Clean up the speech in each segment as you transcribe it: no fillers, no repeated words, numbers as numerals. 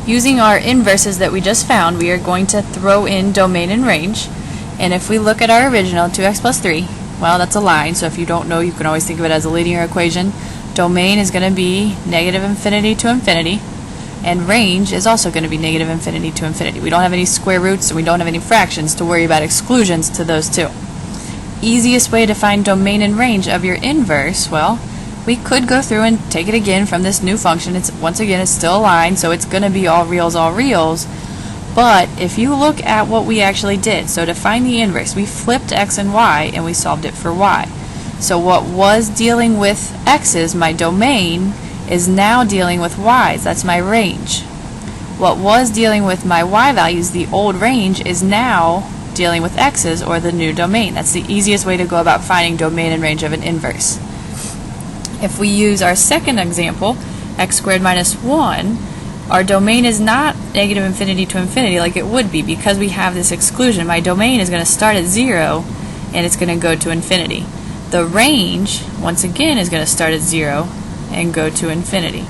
Using our inverses that we just found, we are going to throw in domain and range. And if we look at our original, 2x plus 3, well, that's a line, so if you don't know, you can always think of it as a linear equation. Domain is going to be negative infinity to infinity, and range is also going to be negative infinity to infinity. We don't have any square roots, and we don't have any fractions to worry about exclusions to those two. Easiest way to find domain and range of your inverse, well, we could go through and take it again from this new function. Once again, it's still a line, so it's going to be all reals. But if you look at what we actually did, so to find the inverse, we flipped x and y, and we solved it for y. So what was dealing with x's, my domain, is now dealing with y's. That's my range. What was dealing with my y values, the old range, is now dealing with x's, or the new domain. That's the easiest way to go about finding domain and range of an inverse. If we use our second example, x squared minus 1, our domain is not negative infinity to infinity like it would be because we have this exclusion. My domain is going to start at 0 and it's going to go to infinity. The range, once again, is going to start at 0 and go to infinity.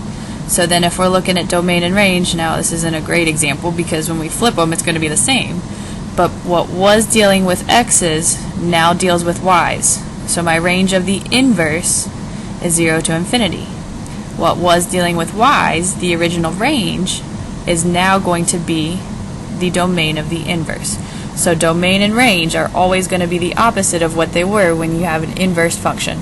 So then if we're looking at domain and range, now this isn't a great example because when we flip them it's going to be the same. But what was dealing with x's now deals with y's. So my range of the inverse is 0 to infinity. What was dealing with y's, the original range, is now going to be the domain of the inverse. So domain and range are always going to be the opposite of what they were when you have an inverse function.